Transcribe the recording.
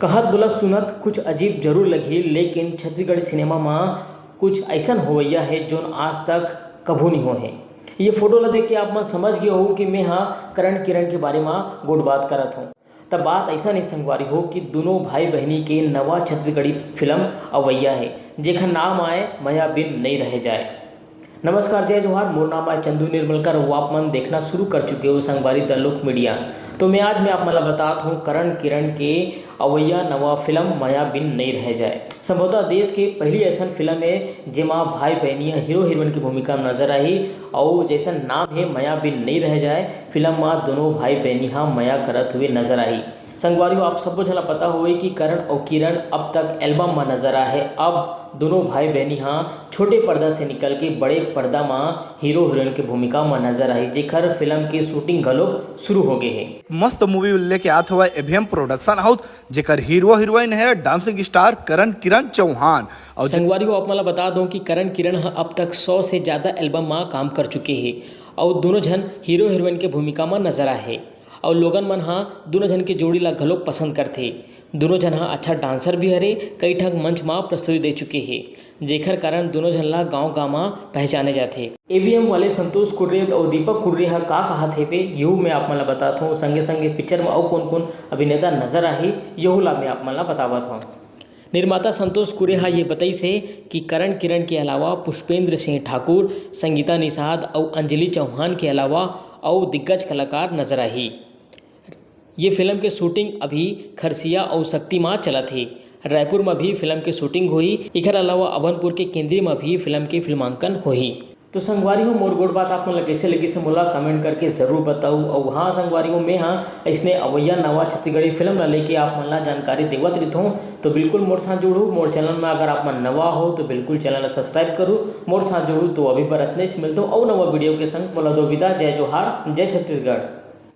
कहत बोला सुनत कुछ अजीब जरूर लगी, लेकिन छत्तीसगढ़ सिनेमा में कुछ ऐसा होवैया है जो आज तक कभू नहीं हो है। ये फोटो ला देख के आप मन समझ गए हो कि मैं हाँ करण किरण के बारे में गुड बात करत हूँ। तब बात ऐसा नहीं संगवारी हो कि दोनों भाई बहनी के नवा छत्तीसगढ़ी फिल्म अवैया है जेखर नाम आए मया बिन नहीं रह जाए। नमस्कार, जय जोहार, मोर नाम है चंदू निर्मलकर। वो आप मन देखना शुरू कर चुके हो संगवारी द लुक मीडिया। तो मैं आज आप मन बताता हूँ करण किरण के अवैया नवा फिल्म मया बिन नहीं रह जाए। संभवतः देश के पहली ऐसा फिल्म है जेमा भाई बहनियाँ हीरो हीरोइन की भूमिका में नजर आई और जैसा नाम है मया बिन नहीं रह जाए। फिल्म में दोनों भाई बहनियाँ मया करत हुए नजर आई। संगवारियों आप सबको झला पता हुए कि करण और किरण अब तक एल्बम में नजर आए है। अब दोनों भाई बहनी हाँ छोटे पर्दा से निकल के बड़े पर्दा में हीरो हीरोइन की भूमिका में नजर आई, जेखर फिल्म की शूटिंग घलो शुरू हो गए है। मस्त मूवी लेके आत हुआ एवीएम प्रोडक्शन हाउस, जेकर हीरो हीरोइन है डांसिंग स्टार करण किरण चौहान। और संगवारियों आप मला बता दूं कि करण किरण अब तक 100 से ज़्यादा एल्बम में काम कर चुके हैं और दोनों जन हीरो हीरोइन के भूमिका में नजर आए है। और लोगन मन हाँ दोनों जन के जोड़ी ला घलोक पसंद करते। दोनों जन हाँ अच्छा डांसर भी हरे, कई ठग मंच में प्रस्तुति दे चुके हैं, जेखर कारण दोनों जन ला गाँव में पहचाने जाते। एवीएम वाले संतोष कुर्रे और दीपक कुर्रे का कहा थे पे यहू मैं आप मन बताता हूँ। संगे संगे पिक्चर में और कौन कौन अभिनेता नजर आही यहू ला मैं आप मन बतावत हूँ। निर्माता संतोष कुरेहा ये बताई से कि करण किरण के अलावा पुष्पेंद्र सिंह ठाकुर, संगीता निषाद और अंजलि चौहान के अलावा और दिग्गज कलाकार नजर आई। ये फिल्म के शूटिंग अभी खरसिया और शक्ति माँ चला थी। रायपुर में भी फिल्म की शूटिंग हुई। इकर अलावा अभनपुर के केंद्रीय में भी फिल्म की फिल्मांकन हुई। तो संगवारी हो मोर गोड़ बात आप मन कैसे लगी से मोला कमेंट करके ज़रूर बताऊँ। और हाँ संगवारी हो मैं हाँ इसने अवैया नवा छत्तीसगढ़ी फिल्म ला लेके आप मन ला जानकारी देवत रही हूँ। तो बिल्कुल मोर साथ जुड़ू। मोर चैनल में अगर आप मन नवा हो तो बिल्कुल चैनल सब्सक्राइब करूँ। मोर साथ जुड़ू तो अभी बरतने मिलता हूँ और नवा वीडियो के संग मोला दो विदा। जय जोहार, जय छत्तीसगढ़।